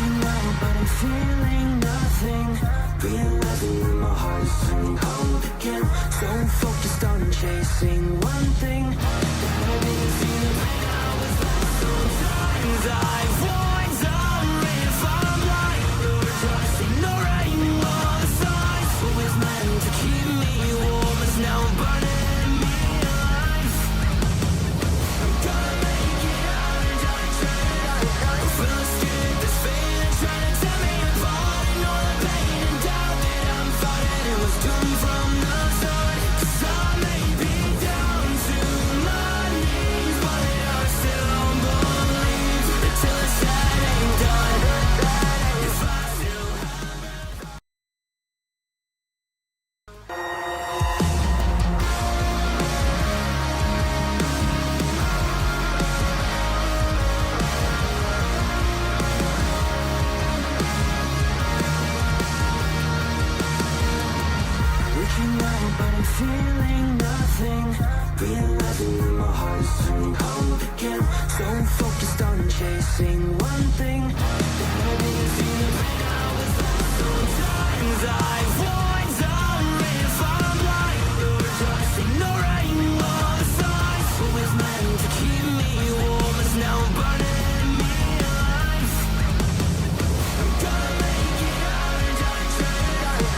Reaching out, but I'm feeling nothing. Realizing that my heart's turning cold again. So focused on chasing one thing. That I didn't see the pain I was lost. Sometimes I wonder if I'm right or just ignoring all the signs. What was meant to keep me warm is now burning me alive. I'm gonna make it out and I try. I feel scared, this feeling trying to tear me apart. And all the pain and doubt that I'm fighting, it was doomed from the start. 'Cause I may be down to my knees, but I still believe that till it's said and done, if I still reaching out, but I'm feeling nothing. Realizing that my heart's turning cold again. So focused on chasing one thing. That I didn't see the pain I was lost. Sometimes I wonder if I'm right or just ignoring all the signs. What was meant to keep me warm is now burning me alive. I'm gonna make it out and I try.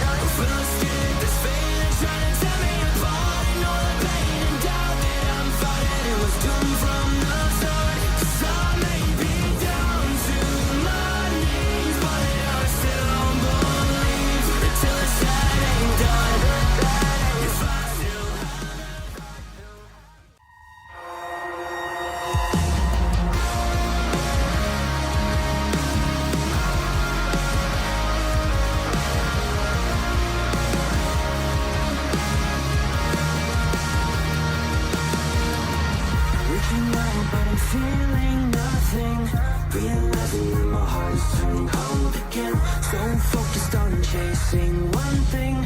I feel scared, this feeling trying to tear me apart. And all the pain and doubt that I'm fighting, it was doomed from the start. 'Cause I may be down to my knees, but I still believe that till it's said and done, if I still reaching out, but I'm feeling nothing. Realizing that my heart's turning cold again. So focused on chasing one thing.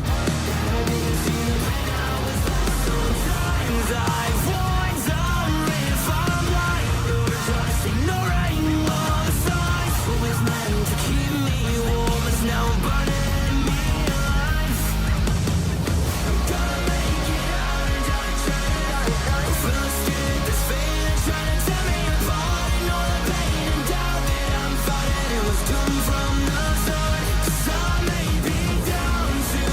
That I didn't see the pain I was lost. Sometimes I wonder if I'm right or just ignoring all the signs. What was meant to keep me warm is now burning me alive. I'm gonna make it out and I try. I feel scared, this feeling trying to tear me apart. And all the pain and doubt that I'm fighting, it was doomed from the start. 'Cause I may be down to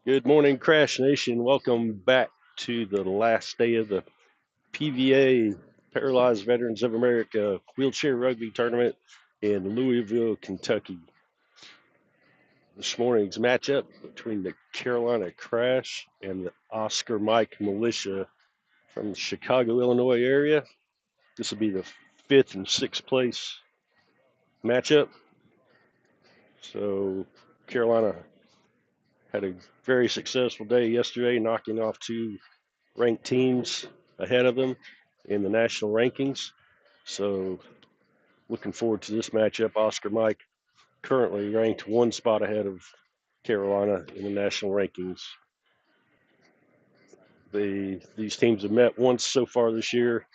Good morning, Crash Nation. Welcome back to the last day of the PVA Paralyzed Veterans of America Wheelchair Rugby Tournament in Louisville, Kentucky. This morning's matchup between the Carolina Crash and the Oscar Mike Militia from the Chicago, Illinois area. This will be the fifth and sixth place matchup. So Carolina had a very successful day yesterday, knocking off two ranked teams ahead of them in the national rankings. So looking forward to this matchup. Oscar Mike currently ranked one spot ahead of Carolina in the national rankings. These teams have met once so far this year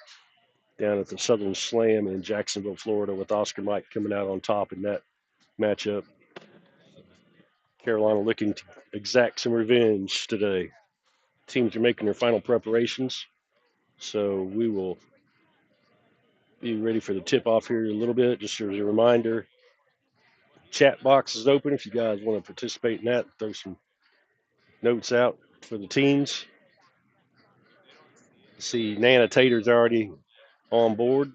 down at the Southern Slam in Jacksonville, Florida, with Oscar Mike coming out on top in that matchup. Carolina looking to exact some revenge today. Teams are making their final preparations, so we will be ready for the tip off here in a little bit. Just as a reminder, chat box is open if you guys want to participate in that. Throw some notes out for the teams. See, Nana Tater's already on board.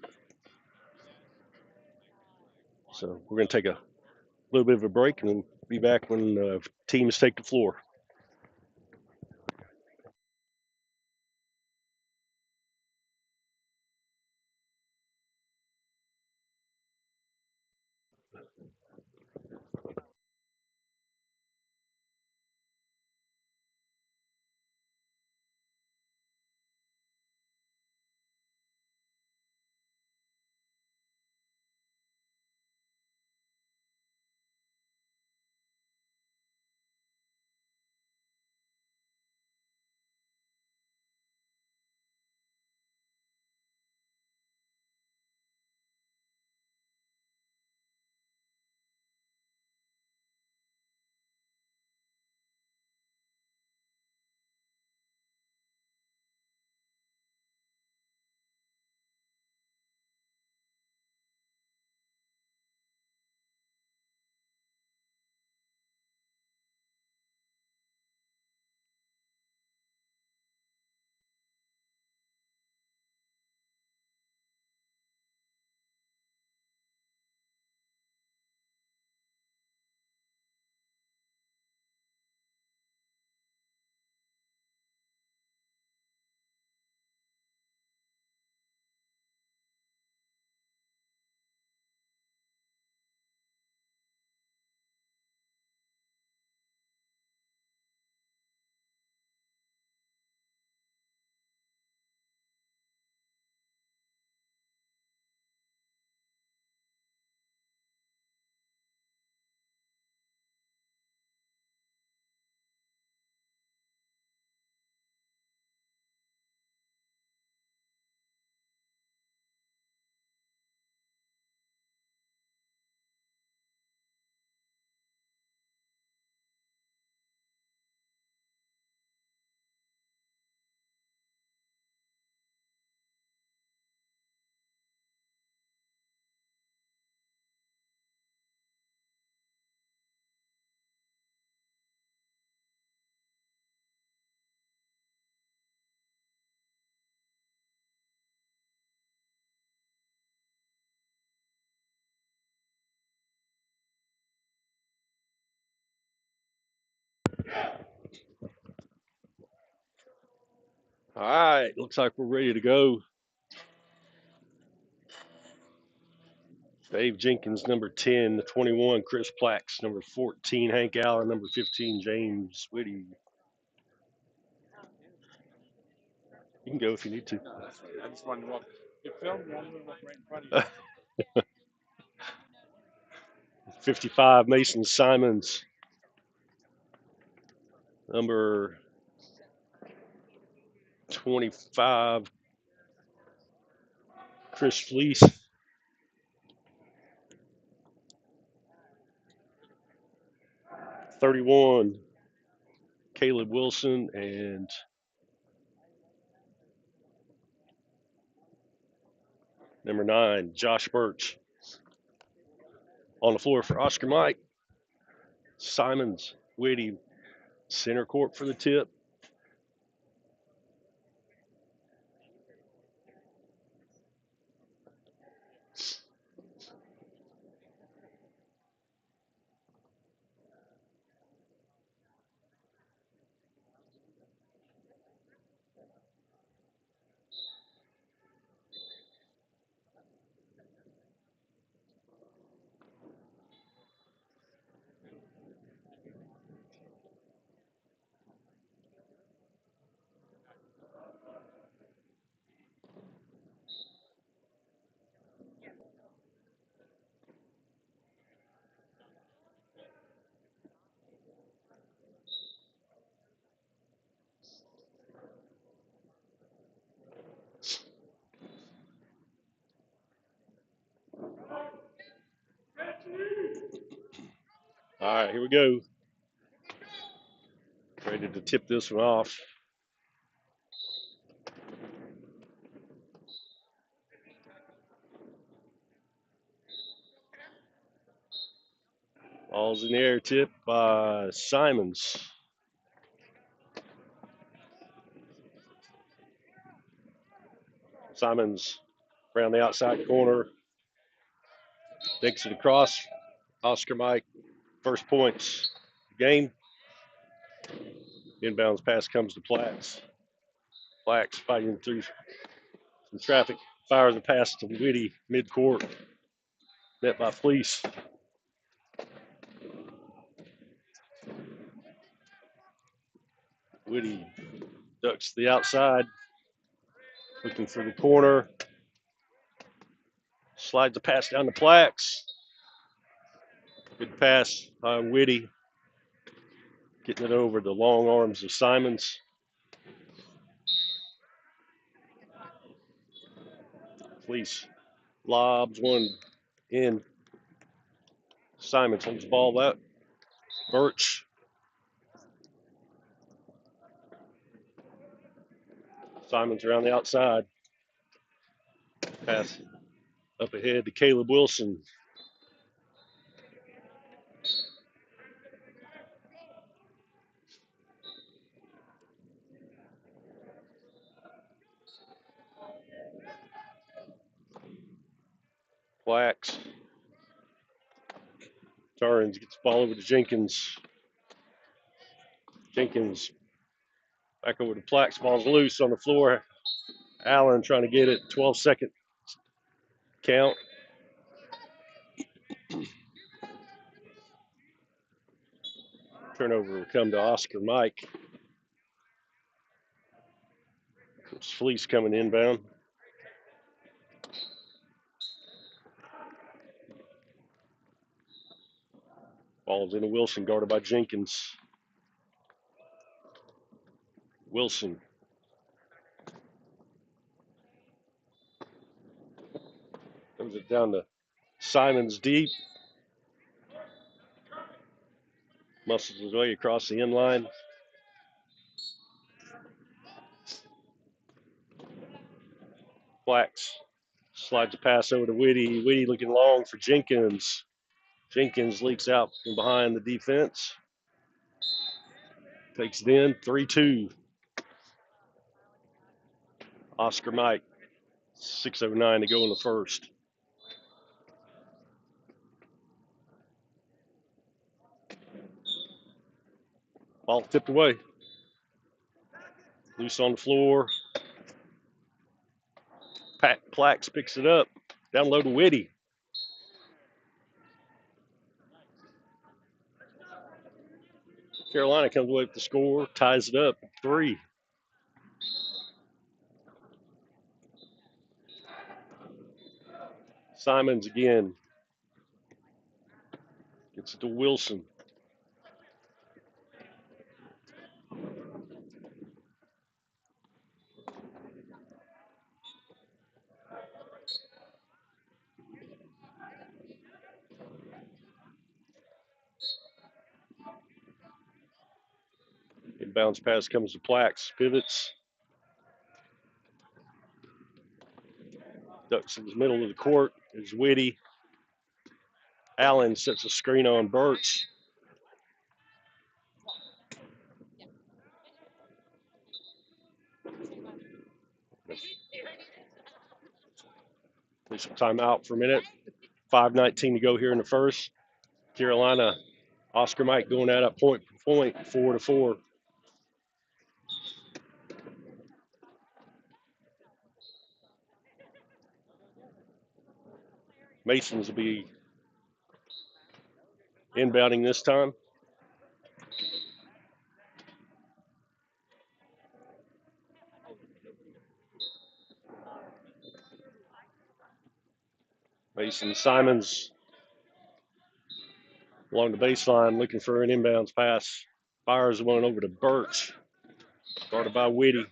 So we're going to take a little bit of a break and be back when teams take the floor. All right, looks like we're ready to go. Dave Jenkins, number 10, the 21, Chris Plax, number 14, Hank Allen, number 15, James Whitty. You can go if you need to. I just wanted to walk. You filmed one right in front of you. 55, Mason Simons, number 25, Chris Fleece, 31, Caleb Wilson, and number 9, Josh Birch. On the floor for Oscar Mike, Simons, Whitty, Center court for the tip. All right, here we go. Ready to tip this one off. Ball's in the air, tip by Simons. Simons around the outside corner. Takes it across. Oscar Mike, first points. Game. Inbounds pass comes to Plax. Plax fighting through some traffic. Fires a pass to Whitty, midcourt. Met by Fleece. Whitty ducks to the outside. Looking for the corner. Slides the pass down to Plax. Good pass by Whitty. Getting it over the long arms of Simons. Fleece lobs one in. Simons holds the ball out. Birch. Simons around the outside. Pass up ahead to Caleb Wilson. Plax. Turns, gets the ball over to Jenkins. Jenkins back over to Plax. Ball's loose on the floor. Allen trying to get it. 12-second count. Turnover will come to Oscar Mike. Coach Fleece coming inbound. Ball's into Wilson, guarded by Jenkins. Wilson. Comes it down to Simons deep. Muscles his way across the end line. Plax slides a pass over to Whitty. Whitty looking long for Jenkins. Jenkins leaks out from behind the defense. Takes it in, 3-2. Oscar Mike, 6:09 to go in the first. Ball tipped away. Loose on the floor. Plax picks it up. Down low to Whitty. Carolina comes away with the score, ties it up, 3. Simons again. Gets it to Wilson. Inbounds pass comes to Plax. Pivots. Ducks in the middle of the court is Whitty. Allen sets a screen on Birch. Take some time out for a minute. 5:19 to go here in the first. Carolina, Oscar Mike going at it point for point, 4-4. Masons will be inbounding this time. Mason Simons along the baseline looking for an inbounds pass. Fires one over to Birch. Guarded by Whitty.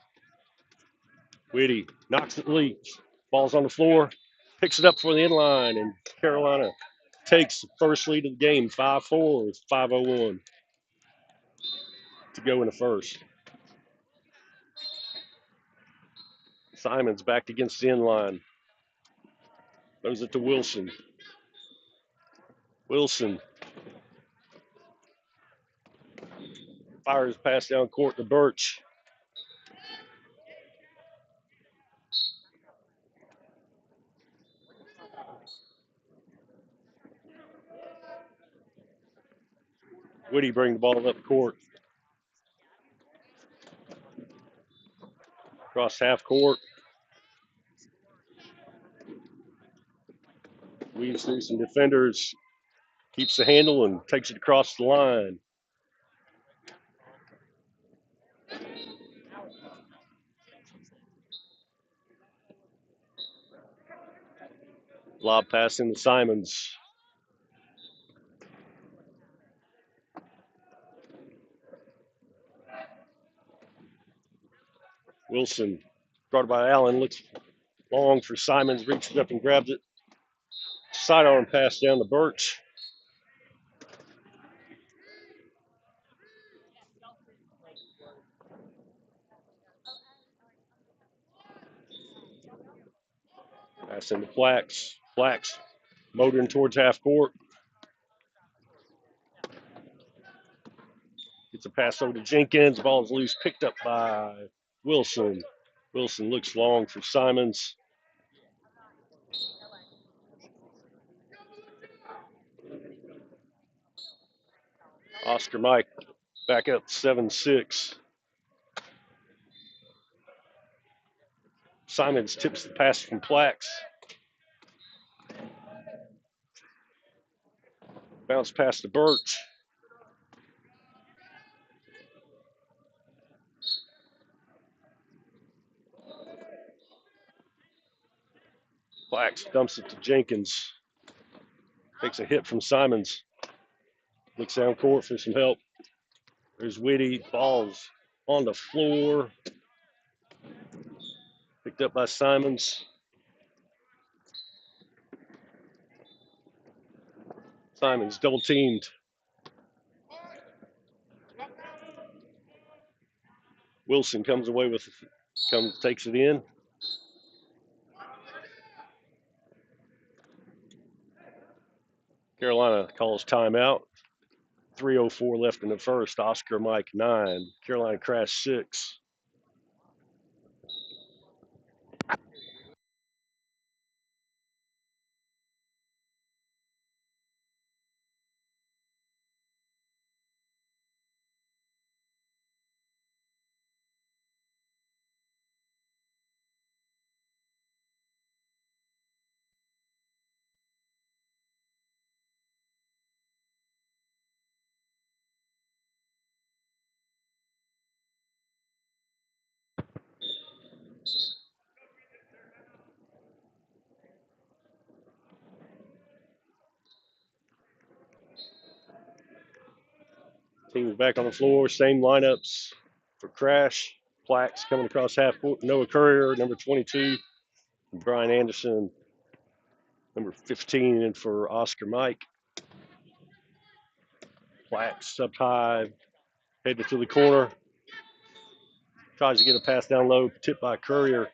Whitty knocks it leaps. Ball's on the floor. Picks it up for the inline, and Carolina takes the first lead of the game, 5-4 with 5:01 to go in the first. Simons back against the inline. Throws it to Wilson. Wilson fires pass down court to Birch. Whitty brings the ball up court. Across half court. Weaves through some defenders. Keeps the handle and takes it across the line. Lob pass into Simons. Wilson, guarded by Allen, looks long for Simons, reaches up and grabs it. Sidearm pass down to Birch. Pass into Flax. Flax motoring towards half court. Gets a pass over to Jenkins. Ball's loose, picked up by Wilson. Wilson looks long for Simons. Oscar Mike back up 7-6. Simons tips the pass from Plax. Bounce pass to Birch. Plax dumps it to Jenkins. Takes a hit from Simons. Looks down court for some help. There's Whitty. Ball's on the floor. Picked up by Simons. Simons double teamed. Wilson comes away with, takes it in. Carolina calls timeout. 3:04 left in the first. Oscar Mike 9. Carolina Crash 6. Teams back on the floor. Same lineups for Crash. Plax coming across half court. Noah Courier, number 22. And Brian Anderson, number 15, and for Oscar Mike. Plax up high, headed to the corner. Tries to get a pass down low, tipped by Courier.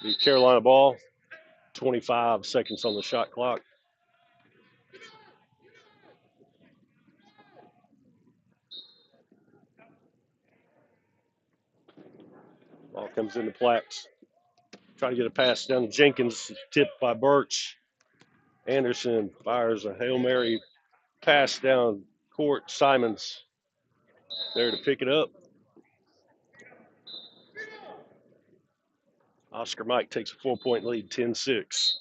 The Carolina ball. 25 seconds on the shot clock. Ball comes into Plax. Trying to get a pass down to Jenkins, tipped by Birch. Anderson fires a Hail Mary pass down court. Simons there to pick it up. Oscar Mike takes a 4-point lead, 10-6.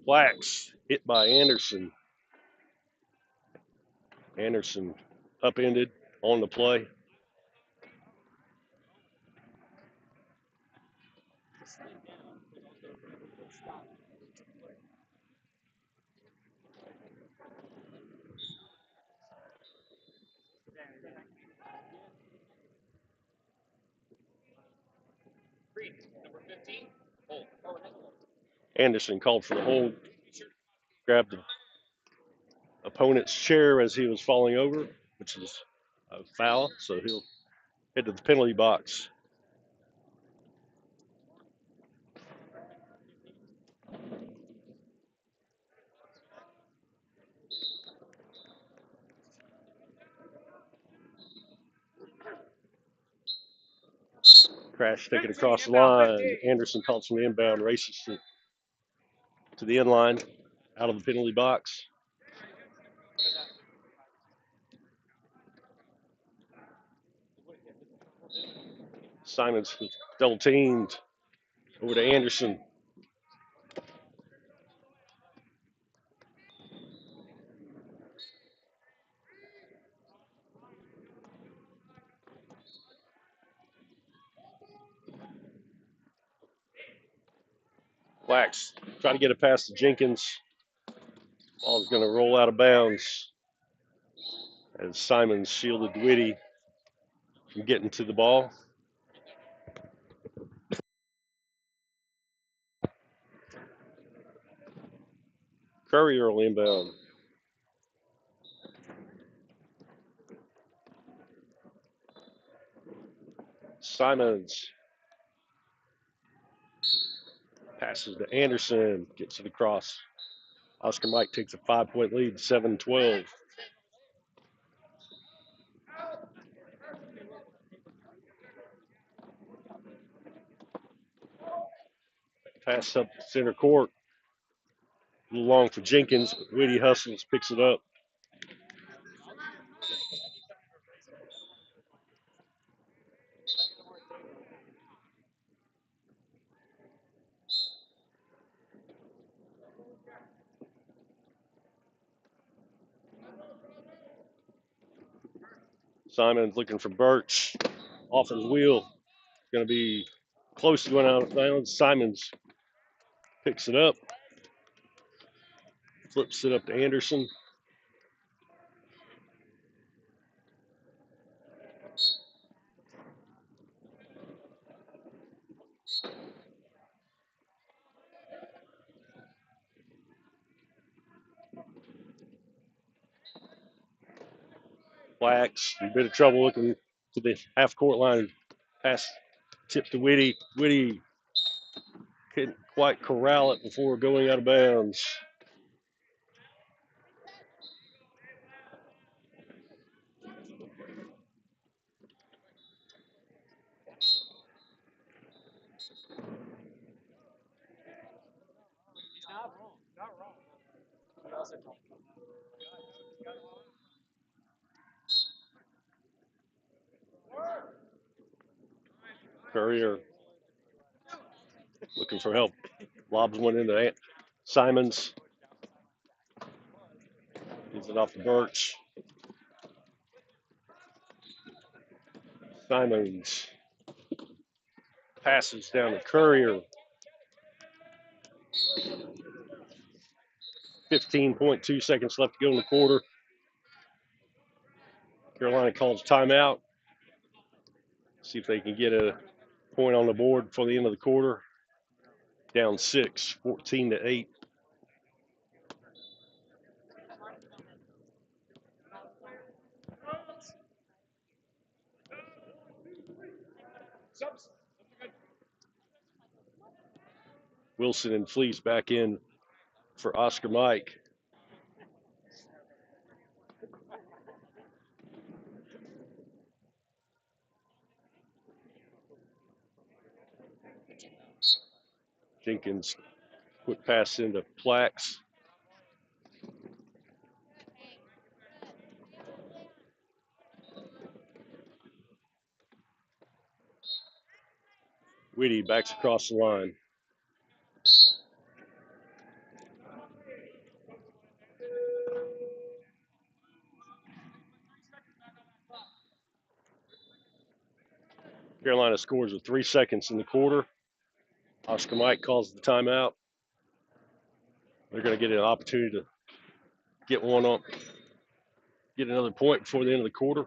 Plax hit by Anderson. Anderson upended on the play. Anderson called for the hold, grabbed the opponent's chair as he was falling over, which is a foul, so he'll head to the penalty box. Crash taken across the line. Anderson calls from the inbound, races to the end line, out of the penalty box. Simons double teamed over to Anderson. Plax trying to get it past to Jenkins. Ball's going to roll out of bounds as Simons shielded Whitty from getting to the ball. Courier will inbound. Simons passes to Anderson, gets it across. Oscar Mike takes a 5-point lead, 7-12. Pass up center court. A little long for Jenkins. Whitty hustles, picks it up. Simons looking for Birch. Off his wheel. Going to be close to going out of bounds. Simons picks it up. Flips it up to Anderson. Plax in a bit of trouble looking to the half court line. Pass tip to Whitty. Whitty couldn't quite corral it before going out of bounds. Courier looking for help. Lobs one into Simons. Gives it off to Birch. Simons passes down to Courier. 15.2 seconds left to go in the quarter. Carolina calls timeout. See if they can get a point on the board for the end of the quarter. Down 6, 14-8. Wilson and Fleece back in for Oscar Mike. Jenkins, quick pass into Plax. Whitty backs across the line. Carolina scores with 3 seconds in the quarter. Oscar Mike calls the timeout. They're going to get an opportunity to get one up, get another point before the end of the quarter.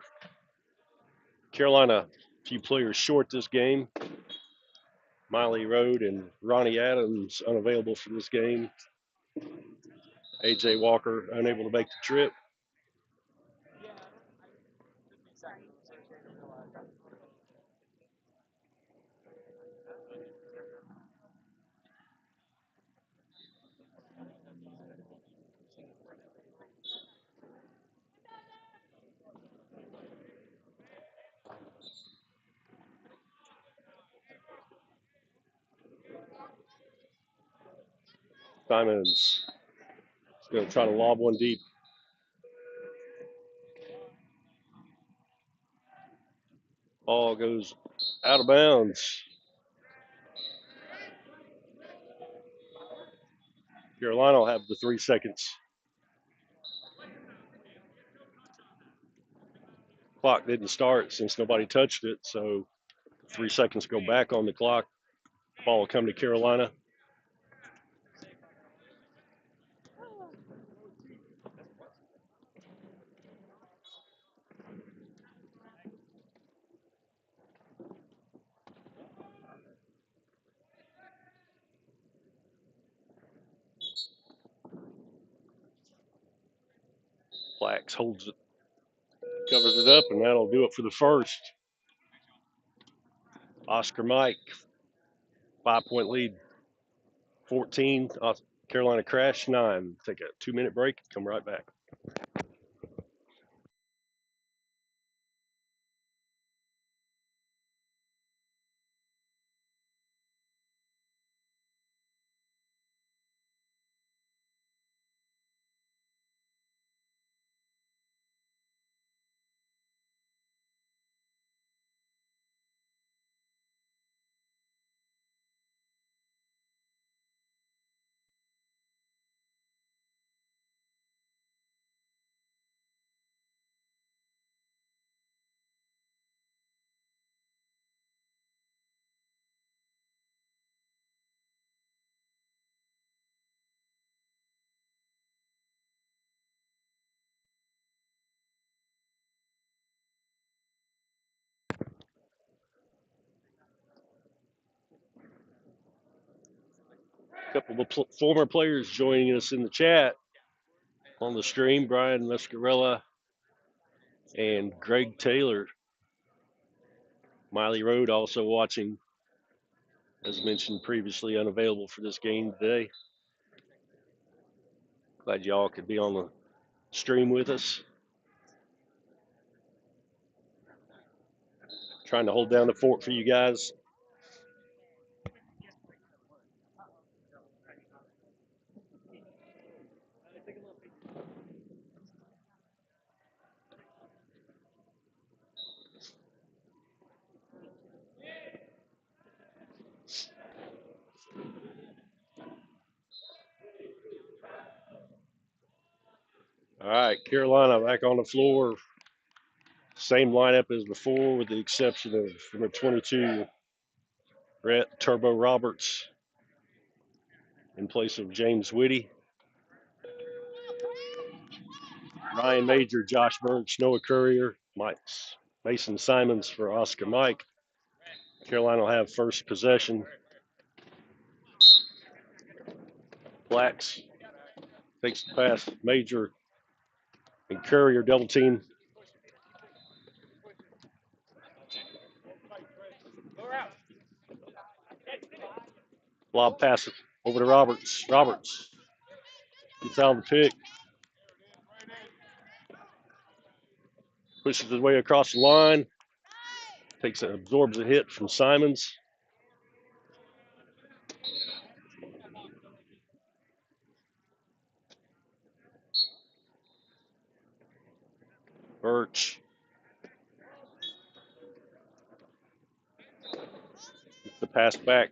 Carolina, a few players short this game. Miley Road and Ronnie Adams unavailable for this game. AJ Walker unable to make the trip. Simons is going to try to lob one deep. Ball goes out of bounds. Carolina will have the 3 seconds. Clock didn't start since nobody touched it, so 3 seconds go back on the clock. Ball will come to Carolina. Plax holds it, covers it up, and that'll do it for the first. Oscar Mike, 5-point lead, 14. Carolina Crash, 9. Take a 2-minute break, come right back. A couple of former players joining us in the chat on the stream. Brian Mascarella and Greg Taylor. Miley Road also watching, as mentioned previously, unavailable for this game today. Glad y'all could be on the stream with us. Trying to hold down the fort for you guys. All right, Carolina back on the floor. Same lineup as before, with the exception of number 22, Rhett Turbo Roberts, in place of James Whitty. Ryan Major, Josh Burks, Noah Courier, Mason Simons for Oscar Mike. Carolina will have first possession. Blacks takes the pass. Major and Courier double team. Lob pass over to Roberts. Roberts gets out of the pick. Pushes his way across the line. Absorbs a hit from Simons. Birch. The pass back.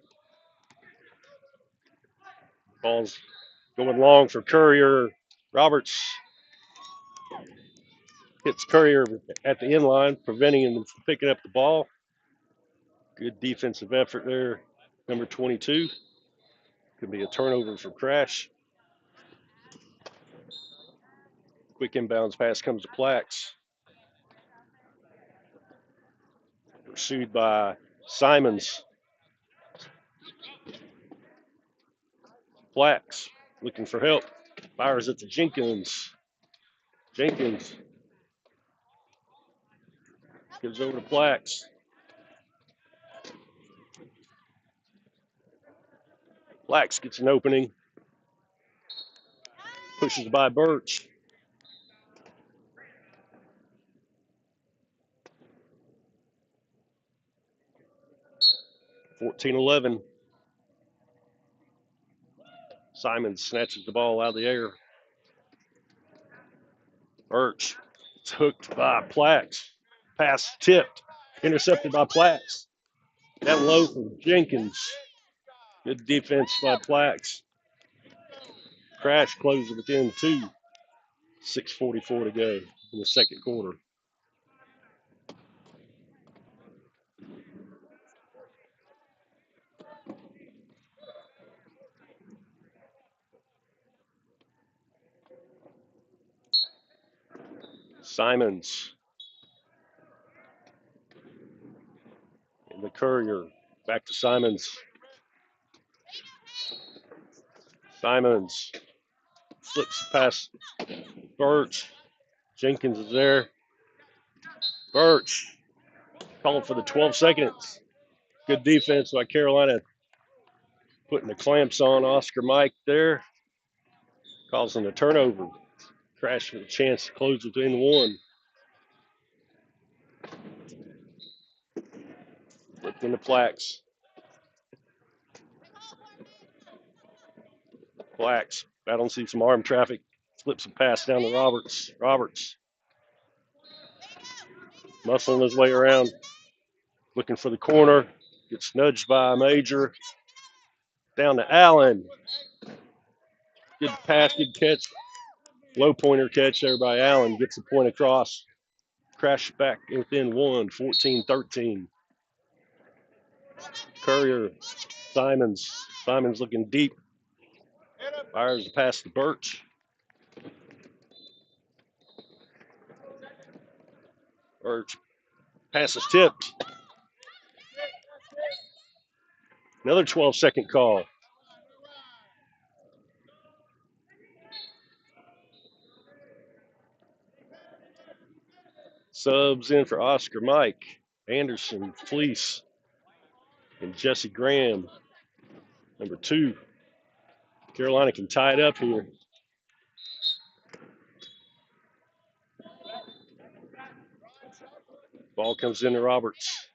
Ball's going long for Courier. Roberts hits Courier at the end line, preventing him from picking up the ball. Good defensive effort there. Number 22. Could be a turnover for Crash. Quick inbounds pass comes to Plax. Pursued by Simons. Plax looking for help. Fires it to Jenkins. Jenkins gives over to Plax. Plax gets an opening. Pushes by Birch. (14-11). Simons snatches the ball out of the air. Birch. It's hooked by Plax. Pass tipped. Intercepted by Plax. Down low for Jenkins. Good defense by Plax. Crash closes within 2. 6:44 to go in the second quarter. Simons. And the Courier. Back to Simons. Simons flips past Birch. Jenkins is there. Birch calling for the 12 seconds. Good defense by Carolina, putting the clamps on Oscar Mike there, causing a turnover. Crash with a chance to close within 1. Flipped into Plax. Plax battling see some arm traffic. Flips a pass down to Roberts. Roberts muscling his way around, looking for the corner. Gets nudged by Major. Down to Allen. Good pass, good catch. Low pointer catch there by Allen. Gets the point across. Crash back within 1, 14-13. Courier, Simons. Simons looking deep. Fires the pass to Birch. Birch. Pass is tipped. Another 12-second call. Subs in for Oscar Mike, Anderson, Fleece, and Jesse Graham. Number 2. Carolina can tie it up here. Ball comes into Roberts.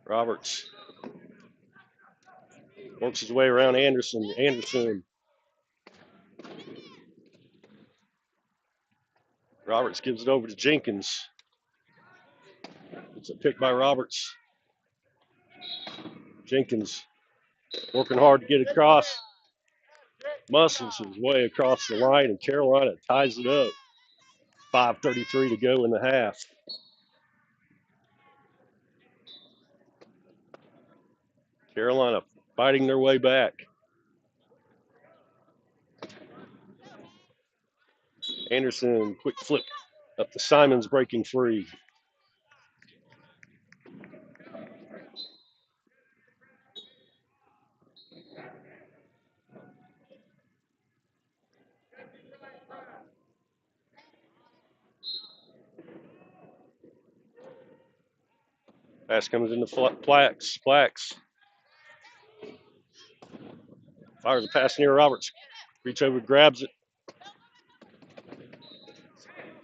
Roberts works his way around Anderson. Anderson. Roberts gives it over to Jenkins. It's a pick by Roberts. Jenkins working hard to get across. Muscles his way across the line, and Carolina ties it up. 5:33 to go in the half. Carolina fighting their way back. Anderson, quick flip up to Simons, breaking free. Pass comes into Plax. Plax fires a pass near Roberts. Reach over, grabs it.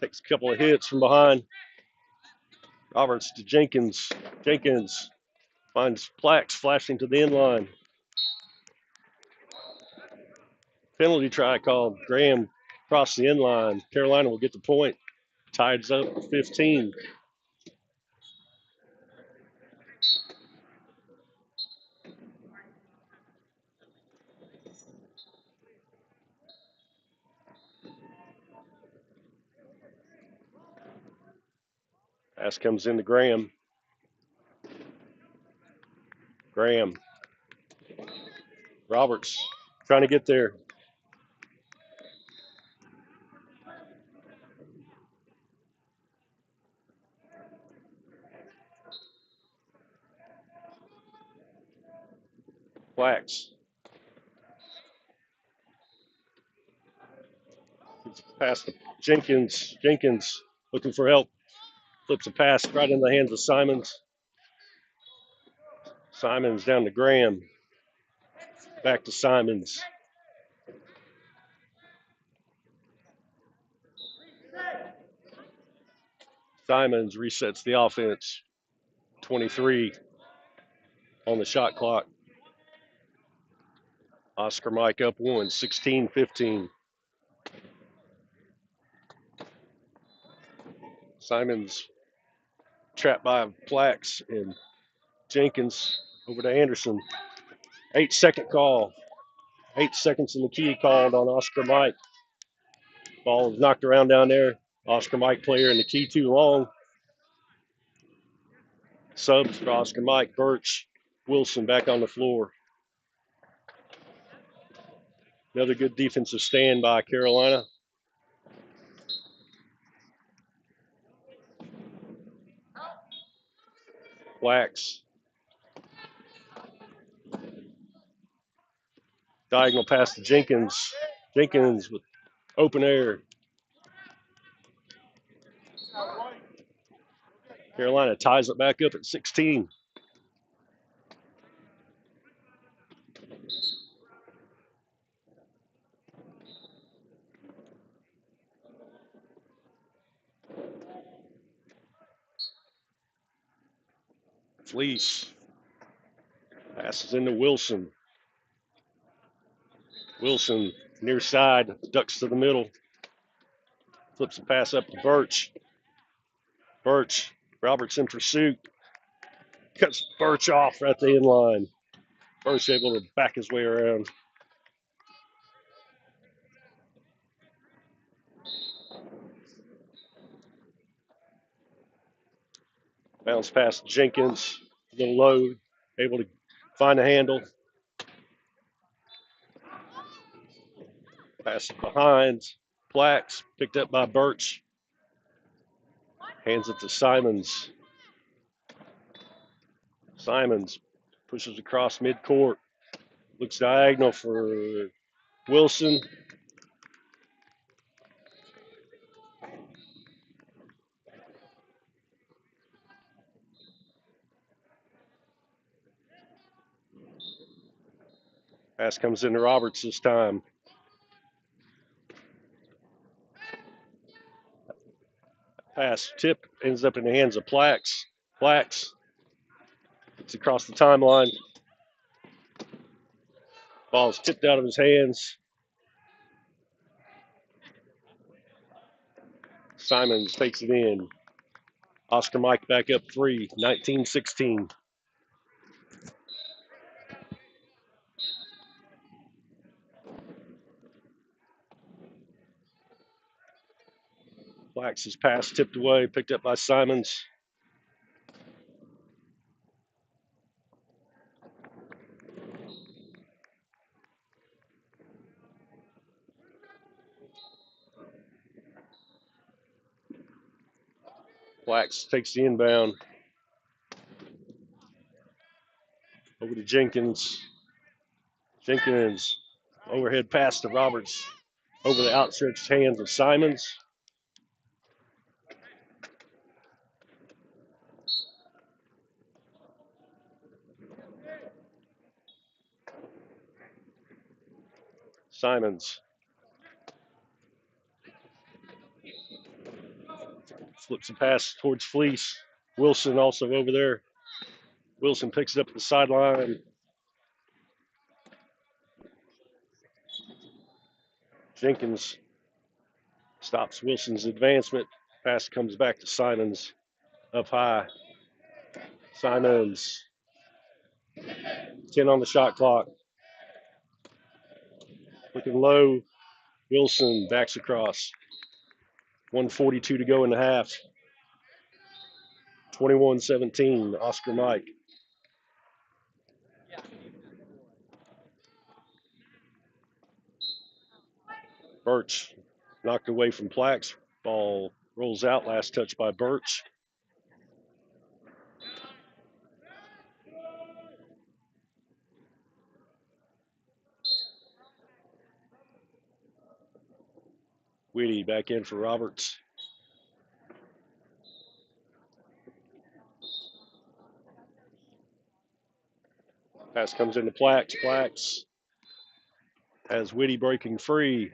Takes a couple of hits from behind. Roberts to Jenkins. Jenkins finds Plax flashing to the end line. Penalty try called. Graham across the end line. Carolina will get the point. Ties up 15. Pass comes into Graham. Graham. Roberts trying to get there. Flax. Pass to Jenkins. Jenkins looking for help. Flips a pass right in the hands of Simons. Simons down to Graham. Back to Simons. Simons resets the offense. 23 on the shot clock. Oscar Mike up one, 16-15. Simons trapped by Flax and Jenkins over to Anderson. 8-second call. 8 seconds in the key called on Oscar Mike. Ball was knocked around down there. Oscar Mike player in the key too long. Subs for Oscar Mike. Birch, Wilson back on the floor. Another good defensive stand by Carolina. Flax. Diagonal pass to Jenkins. Jenkins with open air. Carolina ties it back up at 16. Fleece passes into Wilson. Wilson near side, ducks to the middle. Flips the pass up to Birch. Birch, Roberts in pursuit. Cuts Birch off at the end line. Birch able to back his way around. Bounce past Jenkins. A little low. Able to find a handle. Pass behind. Flax picked up by Birch. Hands it to Simons. Simons pushes across midcourt. Looks diagonal for Wilson. Pass comes into Roberts this time. Pass tip ends up in the hands of Flax. Flax gets across the timeline. Ball's tipped out of his hands. Simons takes it in. Oscar Mike back up 3, 19-16. Flax's pass tipped away, picked up by Simons. Flax takes the inbound. Over to Jenkins. Jenkins, overhead pass to Roberts. Over the outstretched hands of Simons. Simons flips a pass towards Fleece. Wilson also over there. Wilson picks it up at the sideline. Jenkins Stops Wilson's advancement. Pass comes back to Simons up high. Simons, 10 on the shot clock. Looking low. Wilson backs across. 1:42 to go in the half. 21-17, Oscar Mike. Birch knocked away from Plax. Ball rolls out. Last touch by Birch. Whitty back in for Roberts. Pass comes into Plax. Plax has Whitty breaking free.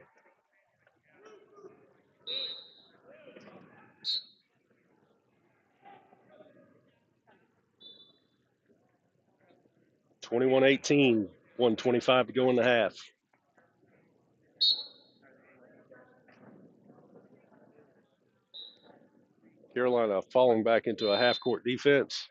(21-18), 1:25 to go in the half. Carolina falling back into a half-court defense.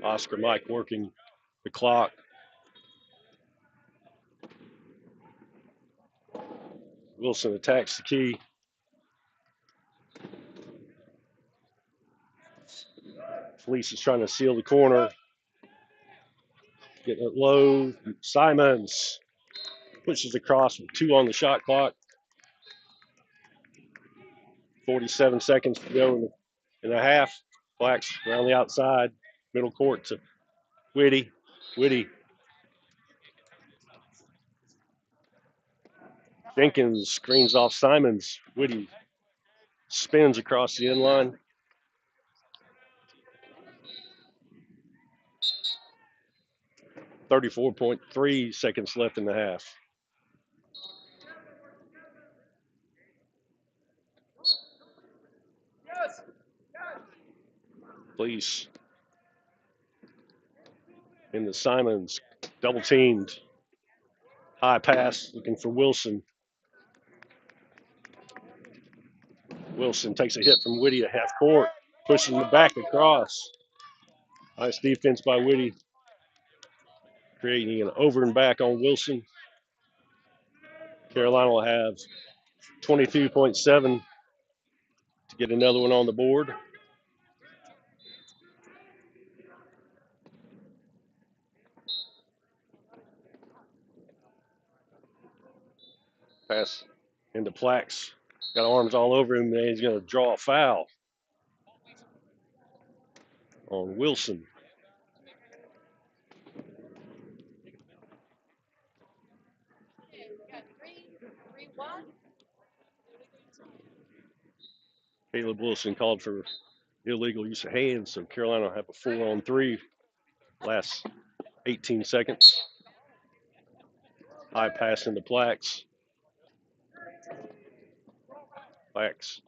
Oscar Mike working the clock. Wilson attacks the key. Felice is trying to seal the corner. Getting it low. Simons pushes across with 2 on the shot clock. 47 seconds to go in the half. Plax around the outside. Middle court to Whitty. Whitty. Jenkins screens off Simons. Whitty spins across the end line. .3 seconds left in the half. Please. Into Simons. Double teamed. High pass looking for Wilson. Wilson takes a hit from Whitty at half court. Pushing the back across. Nice defense by Whitty. Creating an over and back on Wilson. Carolina will have 22.7 to get another one on the board. Pass into Plax. Got arms all over him, and he's going to draw a foul on Wilson. Caleb Wilson called for illegal use of hands, so Carolina will have a 4-on-3 last 18 seconds. High pass into Plax. Plax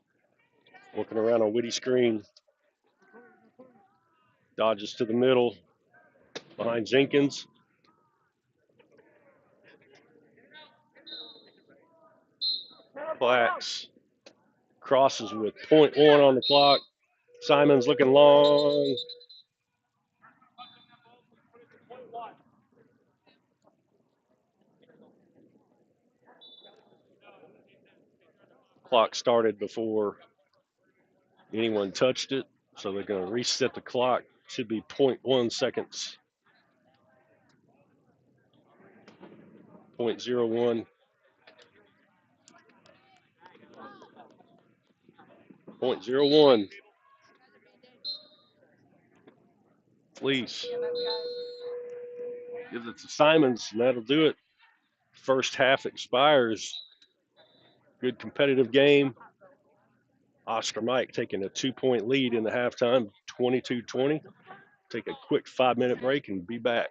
working around a Whitty screen. Dodges to the middle behind Jenkins. Plax crosses with .1 on the clock. Simons looking long. Clock started before anyone touched it, so they're going to reset the clock. Should be 0.1 seconds. 0.01. 0.01. Fleece. Gives it to Simons, and that'll do it. First half expires. Good competitive game. Oscar Mike taking a 2-point lead in the halftime, 22-20. Take a quick 5-minute break and be back.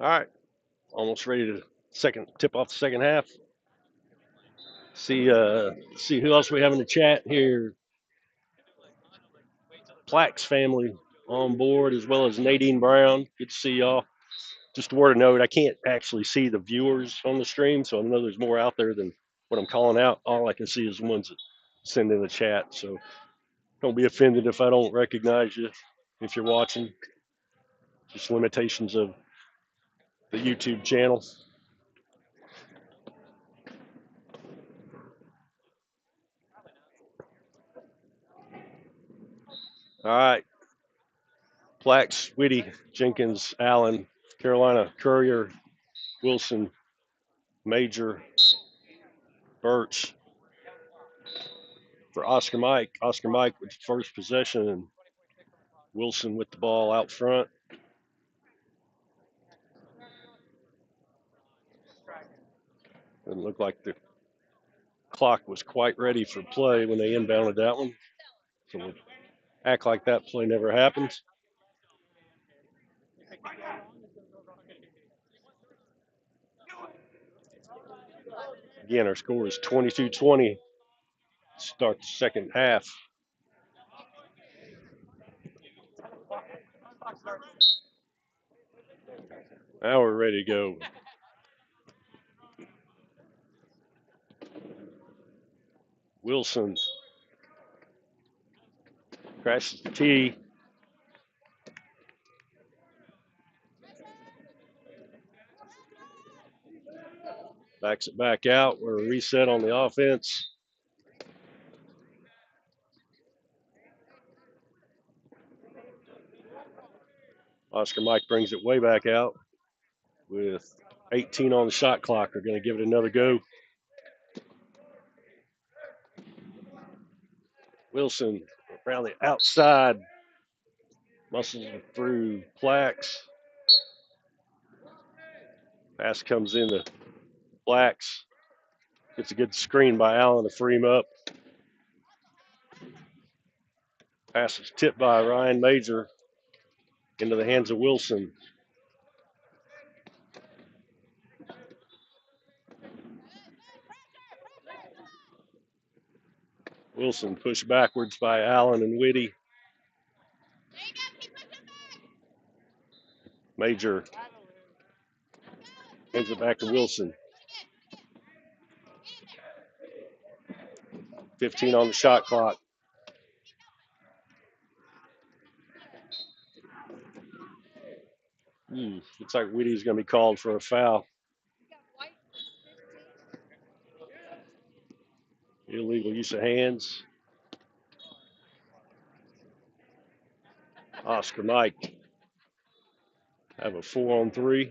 All right, almost ready to tip off the second half. See who else we have in the chat here. Plax family on board, as well as Nadine Brown. Good to see y'all. Just a word of note, I can't actually see the viewers on the stream, so I know there's more out there than what I'm calling out. All I can see is the ones that send in the chat. So don't be offended if I don't recognize you if you're watching. Just limitations of the YouTube channel. All right. Plax, Whitty, Jenkins, Allen, Carolina, Courier, Wilson, Major, Birch. For Oscar Mike with the first possession, and Wilson with the ball out front. Doesn't look like the clock was quite ready for play when they inbounded that one. So we'll act like that play never happened. Again, our score is 22-20. Start the second half. Now we're ready to go. Wilson crashes the tee. Backs it back out. We're a reset on the offense. Oscar Mike brings it way back out with 18 on the shot clock. They're going to give it another go. Wilson around the outside, muscles through Plax. Pass comes into Plax. Gets a good screen by Allen to free him up. Pass is tipped by Ryan Major into the hands of Wilson. Wilson pushed backwards by Allen and Whitty. Major hands it back to Wilson. 15 on the shot clock. Looks like Whitty's going to be called for a foul. Illegal use of hands. Oscar Mike have a 4-on-3.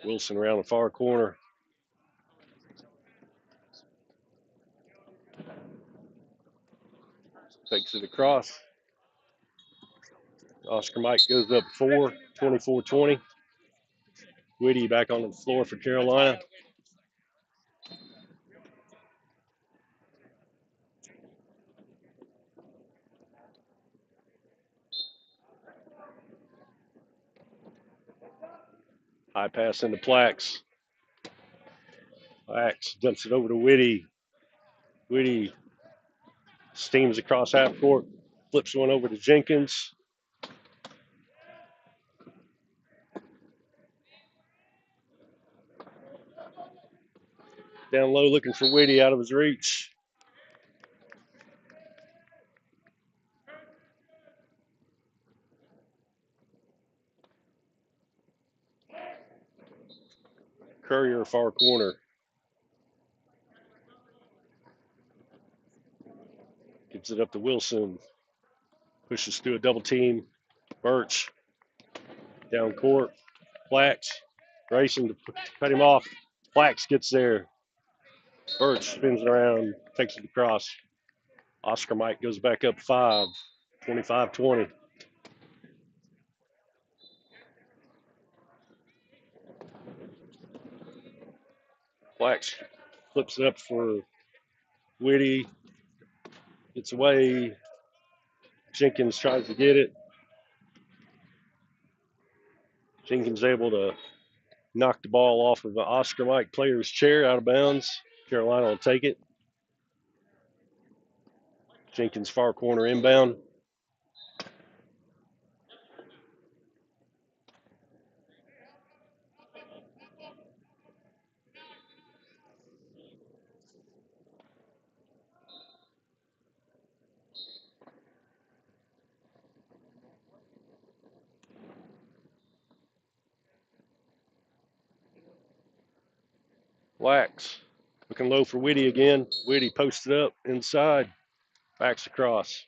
Wilson around the far corner. Takes it across. Oscar Mike goes up 4, 24-20. Whitty back on the floor for Carolina. High pass into Plax. Plax dumps it over to Whitty. Whitty steams across half court, flips one over to Jenkins. Down low looking for Whitty, out of his reach. Courier far corner. Gets it up to Wilson. Pushes through a double team. Birch down court. Plax racing to cut him off. Plax gets there. Birch spins it around, takes it across. Oscar Mike goes back up 5, 25-20. Plax Flips it up for Whitty. Gets away. Jenkins tries to get it. Jenkins able to knock the ball off of the Oscar Mike player's chair out of bounds. Carolina will take it. Jenkins far corner inbound. Wax looking low for Whitty again. Whitty posted up inside. Backs across.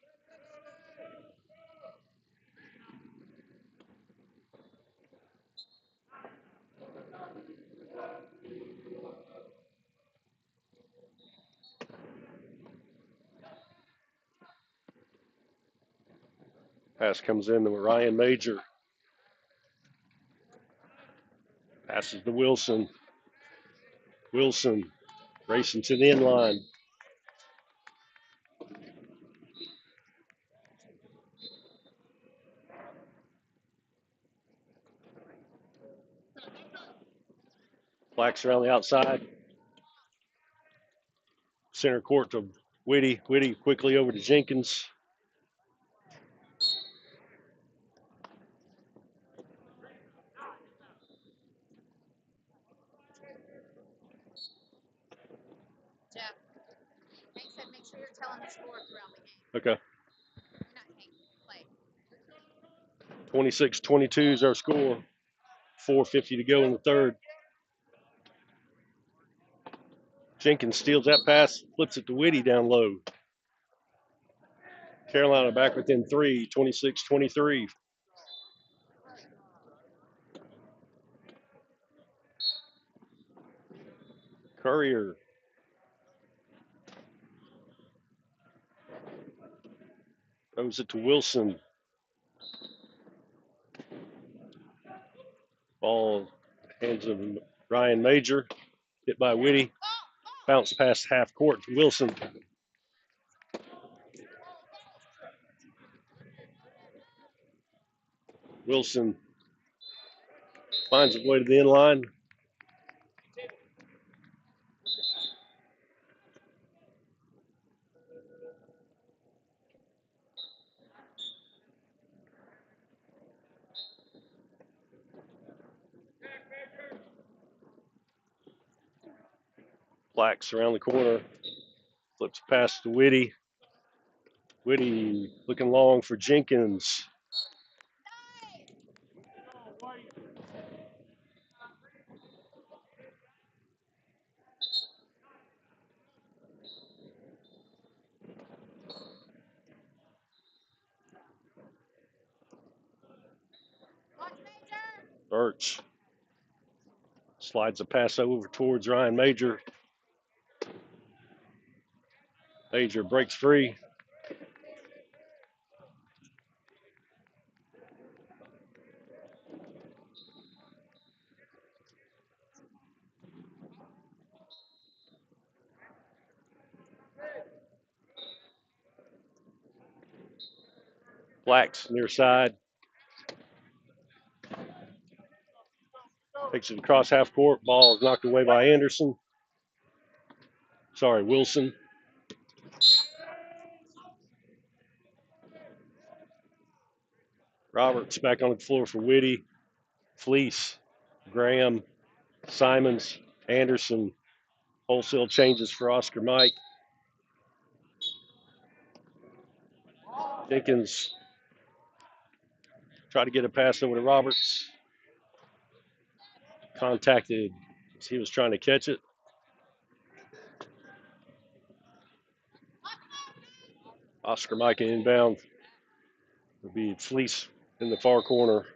Pass comes in to Ryan Major. Passes to Wilson. Wilson racing to the end line. Blacks around the outside. Center court to Whitty. Whitty quickly over to Jenkins. Jeff, Hank said make sure you're telling the score throughout the game. Okay. Not Hank, play. 26-22 is our score. 4:50 to go in the third. Jenkins steals that pass, flips it to Whitty down low. Carolina back within 3, 26-23. Courier. Throws it to Wilson. Ball hands of Ryan Major. Hit by Whitty. Bounce past half court to Wilson. Wilson finds his way to the end line. Blacks around the corner. Flips past to Whitty. Whitty looking long for Jenkins. Birch slides a pass over towards Ryan Major. Major breaks free. Blacks near side. Takes it across half court. Ball is knocked away by Anderson. Sorry, Wilson. Roberts back on the floor for Whitty. Fleece, Graham, Simons, Anderson. Wholesale changes for Oscar Mike. Jenkins tried to get a pass over to Roberts. Contacted as he was trying to catch it. Oscar Mike inbound. It'll be Fleece in the far corner.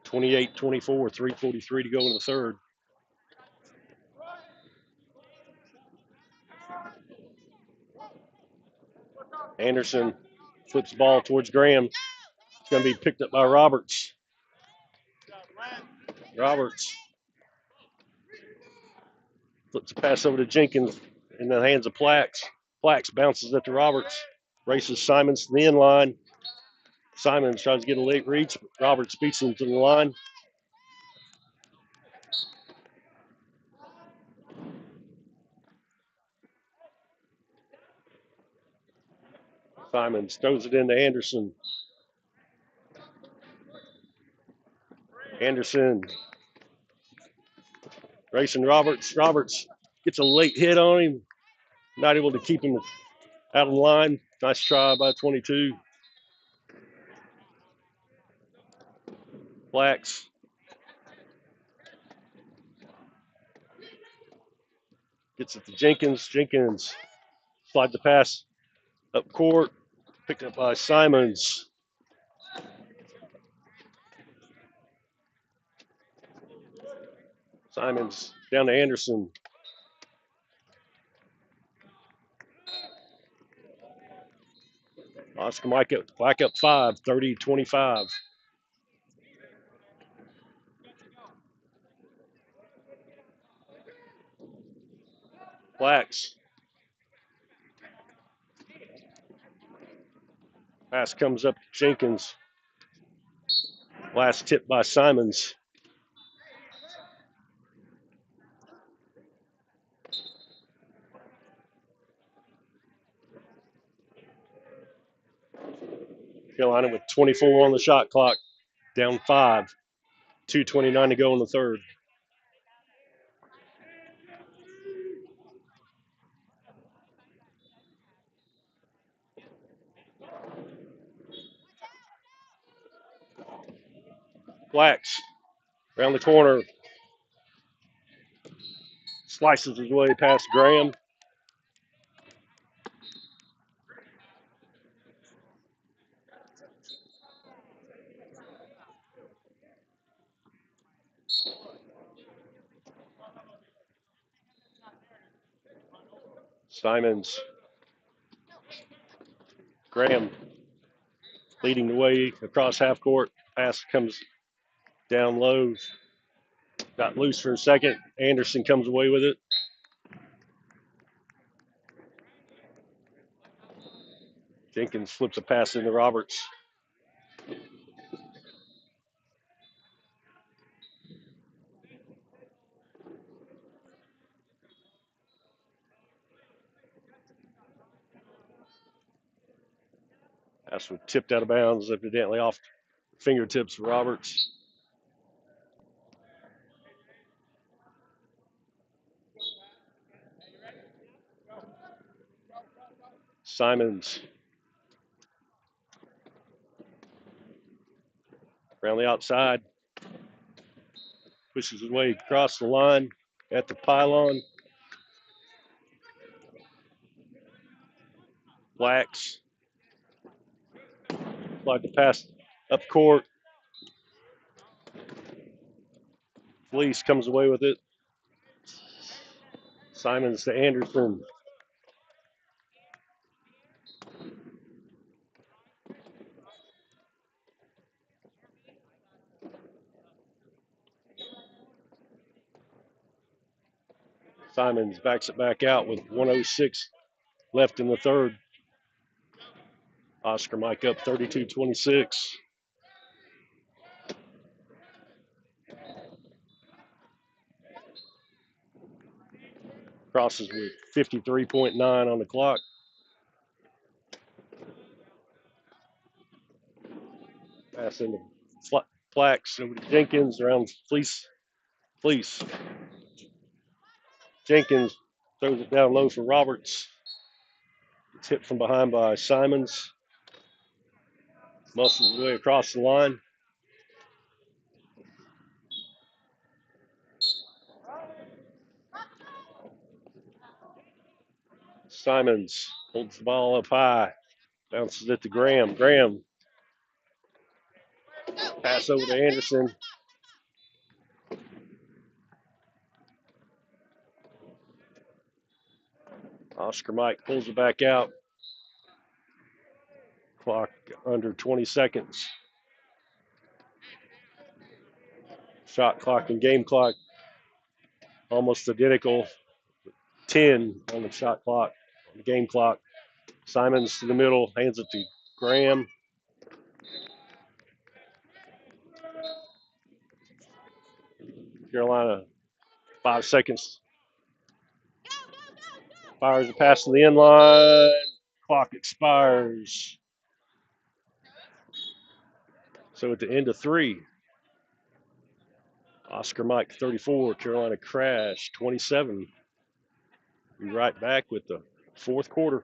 28-24, 3:43 to go in the third. Anderson flips the ball towards Graham. It's going to be picked up by Roberts. Roberts Flips a pass over to Jenkins in the hands of Plax. Plax bounces it to Roberts. Races Simons to the end line. Simons tries to get a late reach. Roberts beats him to the line. Simons throws it into Anderson. Anderson racing Roberts. Roberts gets a late hit on him. Not able to keep him out of the line. Nice try by 22. Plax. Gets it to Jenkins. Jenkins slide the pass up court. Picked up by Simons. Simons down to Anderson. Oscar Mike back up 5, 30-25. Plax. Pass comes up to Jenkins. Last tip by Simons. Carolina with 24 on the shot clock. Down 5. 2:29 to go in the third. Plax around the corner. Slices his way past Graham. Simons. Graham leading the way across half court. Pass comes down low. Got loose for a second. Anderson comes away with it. Jenkins flips a pass into Roberts. Pass was tipped out of bounds, evidently off fingertips of Roberts. Simons around the outside. Pushes his way across the line at the pylon. Plax. Like the pass up court. Fleece comes away with it. Simons to Anderson. Simons backs it back out with 1:06 left in the third. Oscar Mike up 32-26. Crosses with 53.9 on the clock. Pass into Plax over to Jenkins around Fleece. Jenkins throws it down low for Roberts. It's hit from behind by Simons. Muscles his way across the line. Simons holds the ball up high. Bounces it to Graham. Graham. Pass over to Anderson. Oscar Mike pulls it back out. Clock under 20 seconds. Shot clock and game clock almost identical. 10 on the shot clock, on the game clock. Simons to the middle, hands it to Graham. Carolina, 5 seconds. Fires a pass to the end line. Clock expires. So at the end of 3, Oscar Mike 34, Carolina Crash 27. Be right back with the fourth quarter.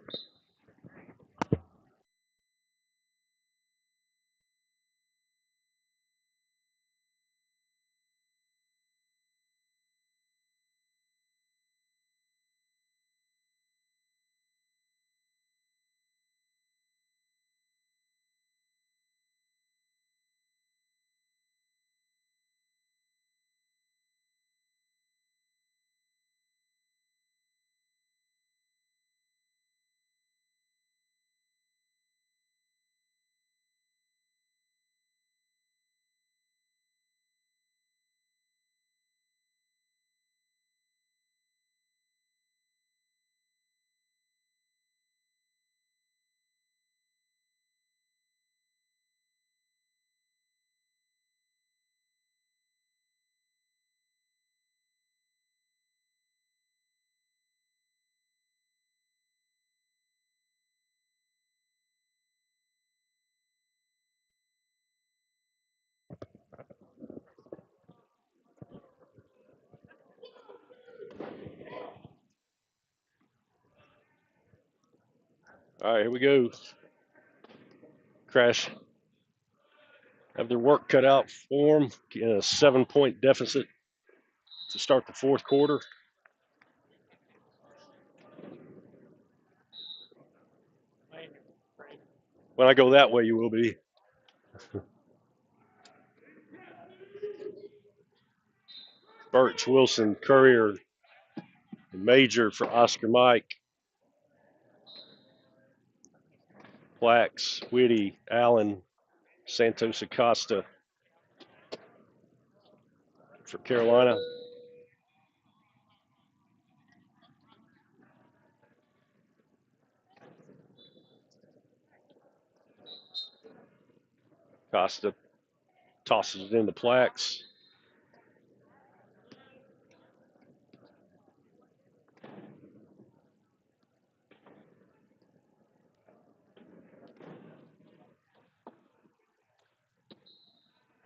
All right, here we go. Crash have their work cut out for them. A 7-point deficit to start the fourth quarter. When I go that way, you will be. Birch, Wilson, Courier, and Major for Oscar Mike. Plax, Whitty, Allen, Santos Acosta for Carolina. Acosta tosses it into Plax.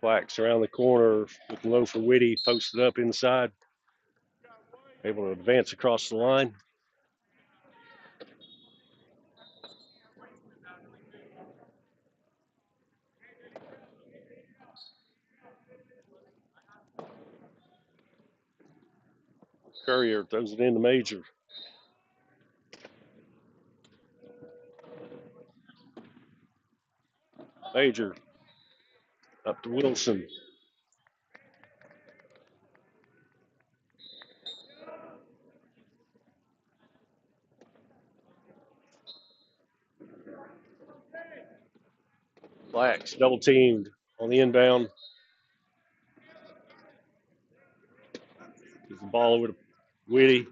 Plax around the corner, looking low for Whitty, posted up inside. Able to advance across the line. Courier throws it into Major. Major up to Wilson. Plax double teamed on the inbound. Gives the ball over to Whitty.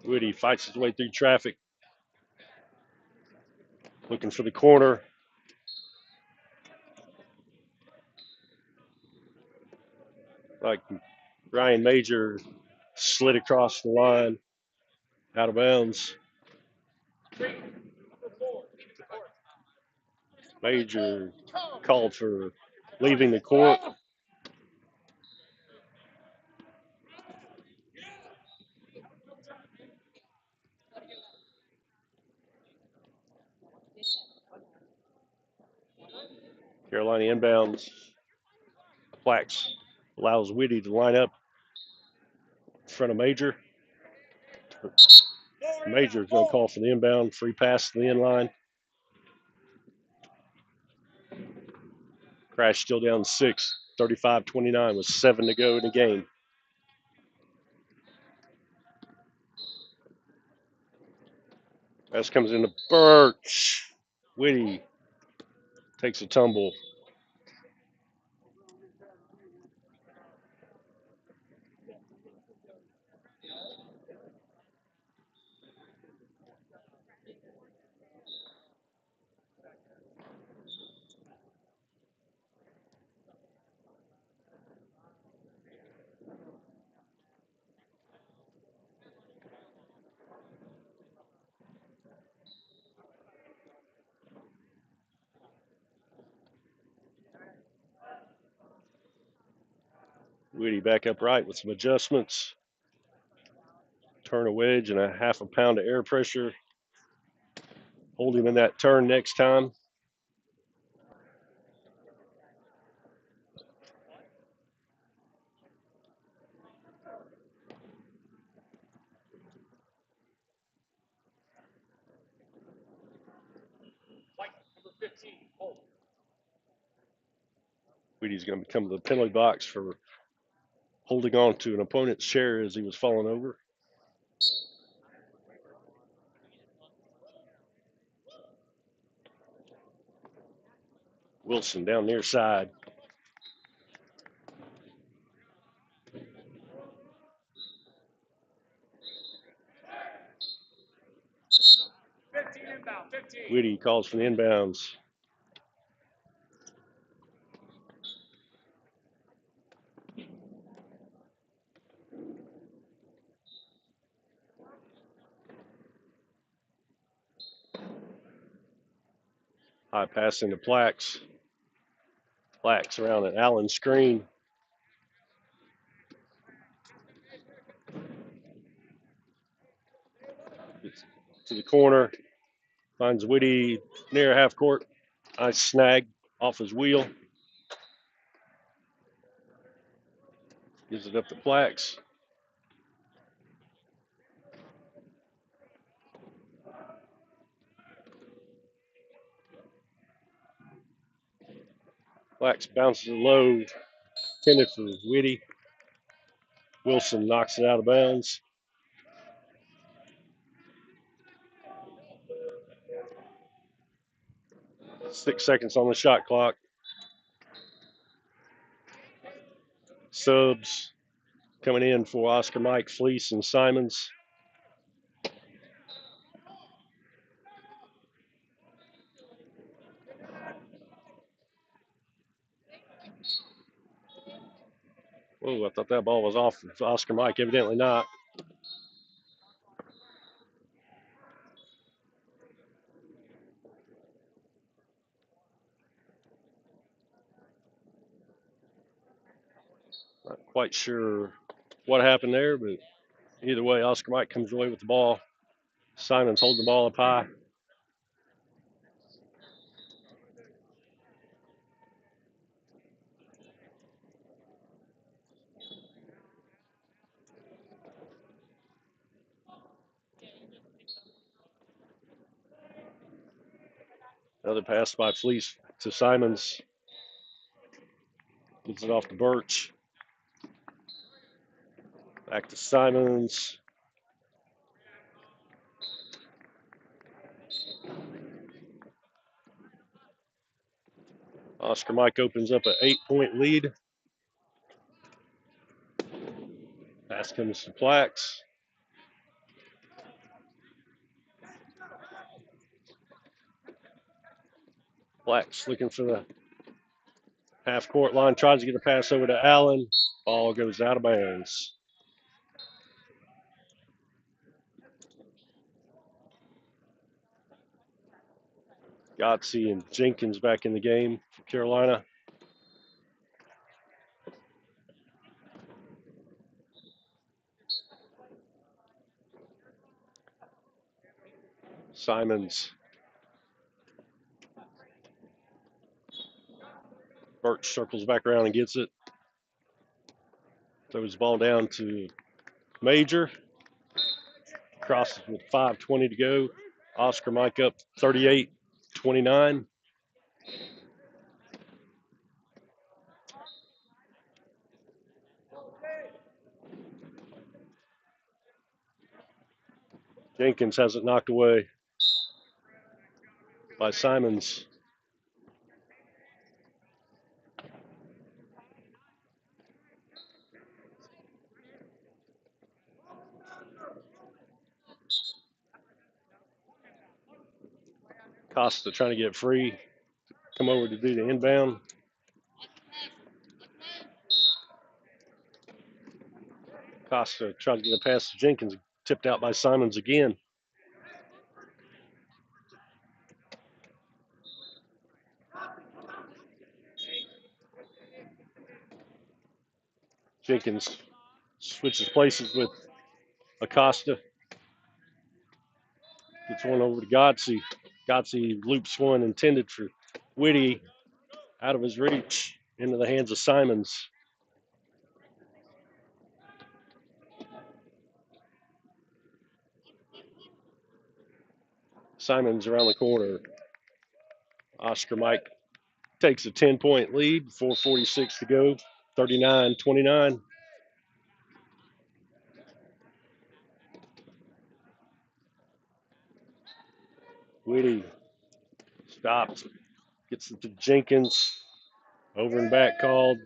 Whitty fights his way through traffic. Looking for the corner. Like Ryan Major slid across the line, out of bounds. Major called for leaving the court. Carolina inbounds. Plax allows Whitty to line up in front of Major. Major's going to call for the inbound. Free pass to the end line. Crash still down 6. 35-29 with 7 to go in the game. Pass comes into Birch. Whitty takes a tumble. Woody back upright with some adjustments. Turn a wedge and a half a pound of air pressure. Hold him in that turn next time. Woody's going to come to the penalty box for holding on to an opponent's chair as he was falling over. Wilson down near side. Woody calls for the inbounds. High pass into Plax. Plax around an Allen screen. Gets to the corner. Finds Woody near half court. Nice snag off his wheel. Gives it up to Plax. Plax bounces it low. Intended for Woody. Wilson knocks it out of bounds. Six seconds on the shot clock. Subs coming in for Oscar Mike, Fleece, and Simons. Whoa, I thought that ball was off of Oscar Mike. Evidently not. Not quite sure what happened there, but either way, Oscar Mike comes away with the ball. Simons holding the ball up high. Another pass by Fleece to Simons. Gets it off to Birch. Back to Simons. Oscar Mike opens up an 8-point lead. Pass comes to Plax. Plax looking for the half court line, tries to get a pass over to Allen. Ball goes out of bounds. Gotsey and Jenkins back in the game for Carolina. Simons. Birch circles back around and gets it. Throws the ball down to Major. Crosses with 5:20 to go. Oscar Mike up 38-29. Jenkins has it knocked away by Simons. Costa trying to get free. Come over to do the inbound. Costa trying to get a pass to Jenkins. Tipped out by Simons again. Jenkins switches places with Acosta. Gets one over to Godsey. Godsey loops one intended for Whitty out of his reach into the hands of Simons. Simons around the corner. Oscar Mike takes a 10-point lead, 4:46 to go, 39-29. Whitty stops, gets it to Jenkins, over and back called.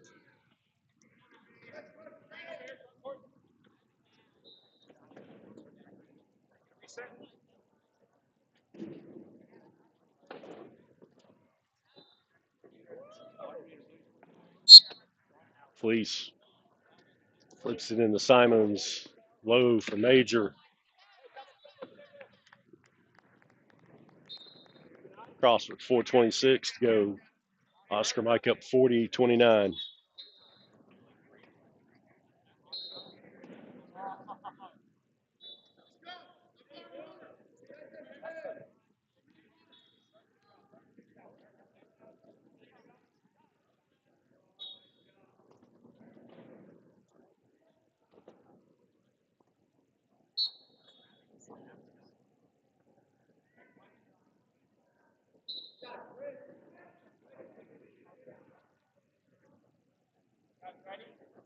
Fleece flips it into Simons, low for Major. Cross with 4:26 to go. Oscar Mike up 40-29.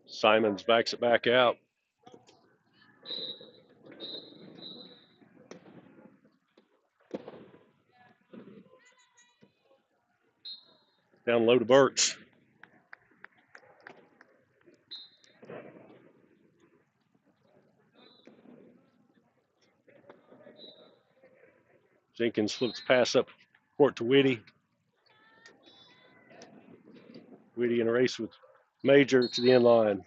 Simons backs it back out. Down low to Birch. Jenkins flips pass up court to Whitty. Whitty in a race with Major to the end line.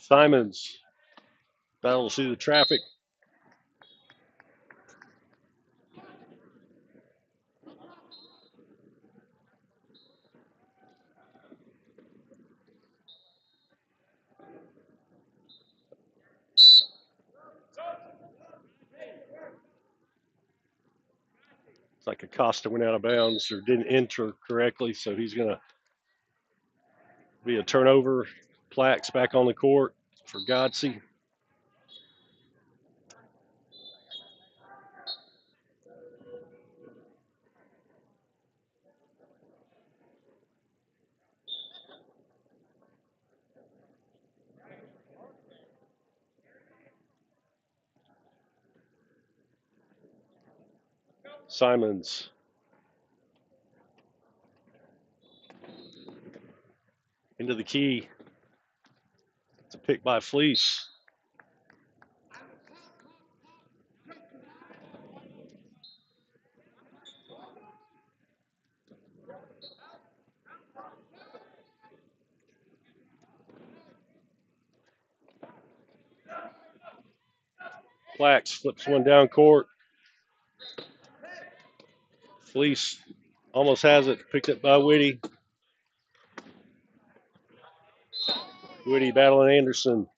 Simons battles through the traffic. It's like Acosta went out of bounds or didn't enter correctly, so he's going to be a turnover. Plax back on the court for Godsey. Simons into the key. It's a pick by Fleece. Plax flips one down court. Fleece almost has it. Picked up by Whitty. Whitty battling Anderson.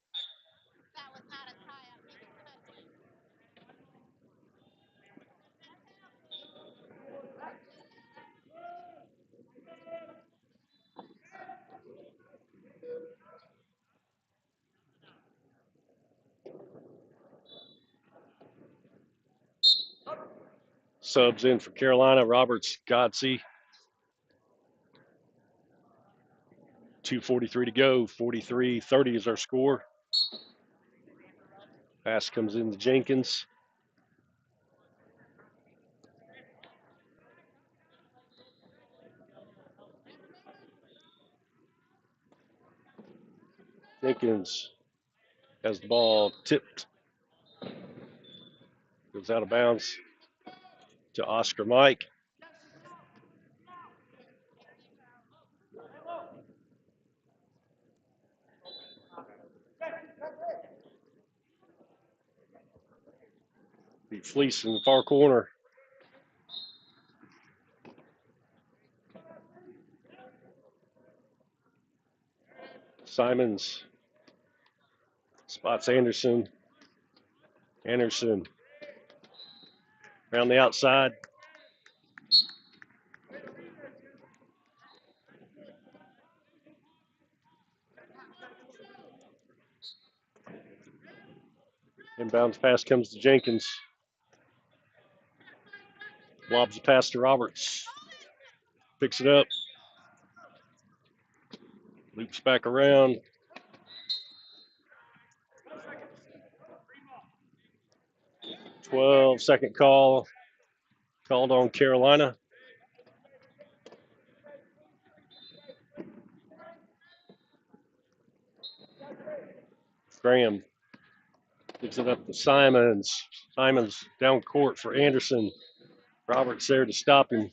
Subs in for Carolina. Roberts, Godsey. 2:43 to go. 43-30 is our score. Pass comes in to Jenkins. Jenkins Has the ball tipped. Goes out of bounds to Oscar Mike. Beat Fleece in the far corner. Simons spots Anderson. Anderson around the outside. Inbounds pass comes to Jenkins. Lobs the pass to Roberts. Picks it up. Loops back around. Second call called on Carolina. Graham gives it up to Simons. Simons down court for Anderson. Roberts there to stop him.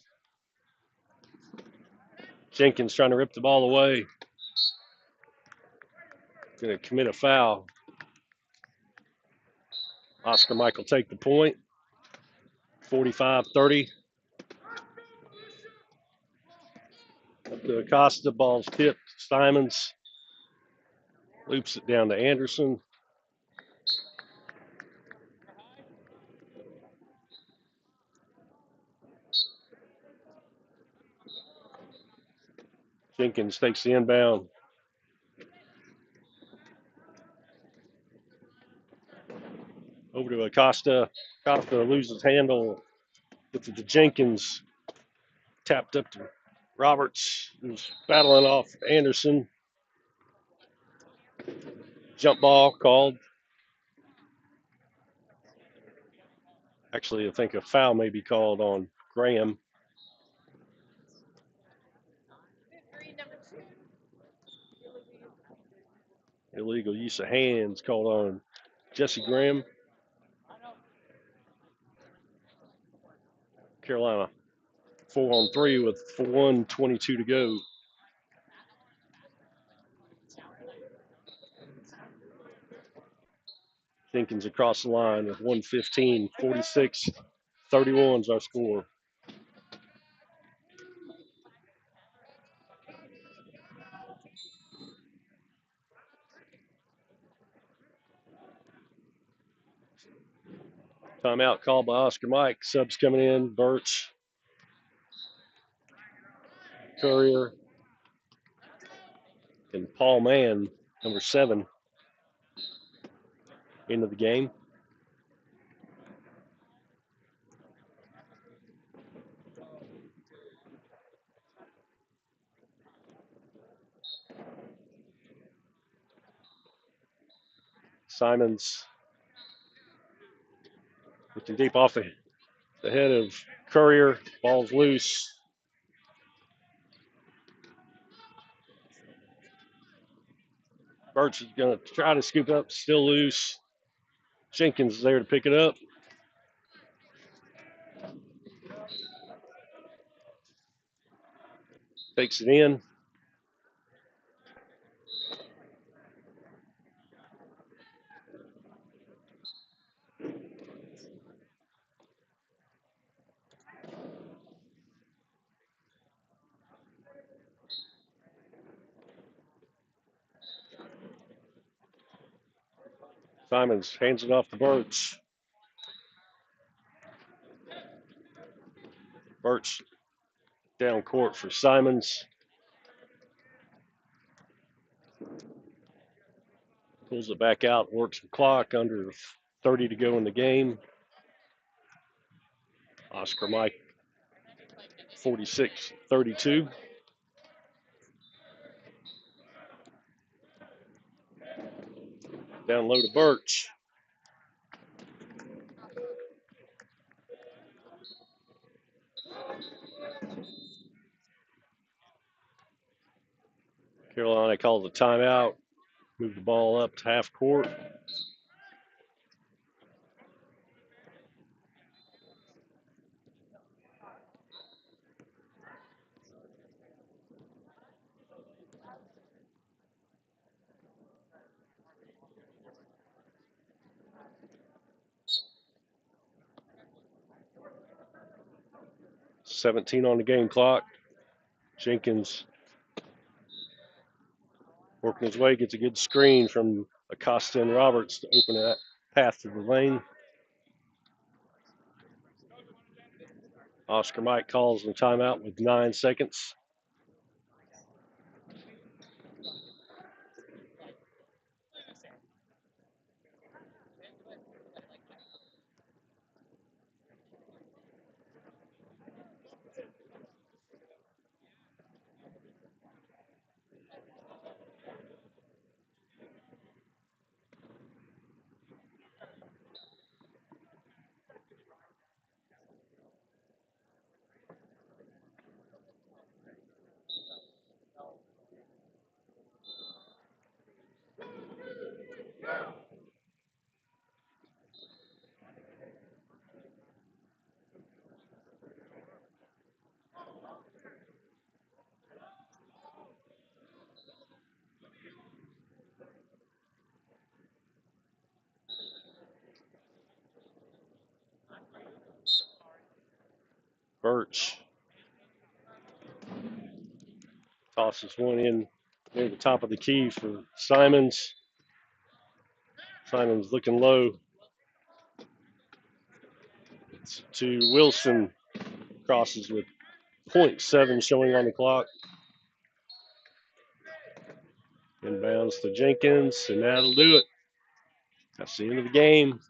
Jenkins trying to rip the ball away. Going to commit a foul. Oscar Mike will take the point. 45-30. Up to Acosta. Ball's tipped. Simons loops it down to Anderson. Jenkins takes the inbound. Over to Acosta. Acosta loses handle. Gets it to Jenkins. Tapped up to Roberts, who's battling off Anderson. Jump ball called. Actually, I think a foul may be called on Graham. Illegal use of hands called on Jesse Graham. Carolina 4-on-3 with 1:22 to go. Jenkins across the line with 1:15, 46-31 is our score. Timeout called by Oscar Mike. Subs coming in. Birch, Courier, and Paul Mann, number 7, into the game. Simons looking deep off the head of Courier. Ball's loose. Birch is going to try to scoop up, still loose. Jenkins is there to pick it up. Takes it in. Simons hands it off to Birch. Birch down court for Simons. Pulls it back out, works the clock, under 30 to go in the game. Oscar Mike, 46-32. Down low to Birch. Carolina calls a timeout. Move the ball up to half court. .17 on the game clock. Jenkins working his way, gets a good screen from Acosta and Roberts to open that path to the lane. Oscar Mike calls the timeout with 9 seconds. Birch tosses one in near the top of the key for Simons. Simons looking low. It's to Wilson. Crosses with .7 showing on the clock. Inbounds to Jenkins, and that'll do it. That's the end of the game.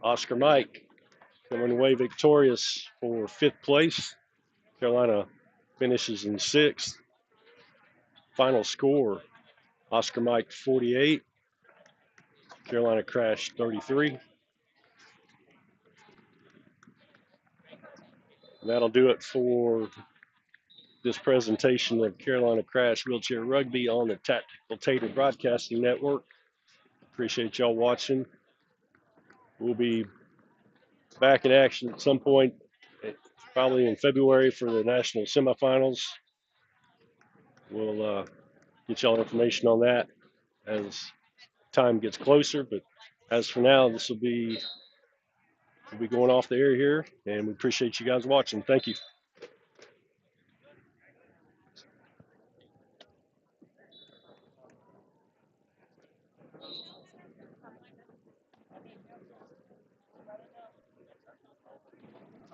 Oscar Mike coming away victorious for 5th place. Carolina finishes in 6th. Final score, Oscar Mike 48, Carolina Crash 33. And that'll do it for this presentation of Carolina Crash Wheelchair Rugby on the Tactical Tater Broadcasting Network. Appreciate y'all watching. We'll be back in action at some point, probably in February for the national semifinals. We'll get y'all information on that as time gets closer. But as for now, we'll be going off the air here, and we appreciate you guys watching. Thank you.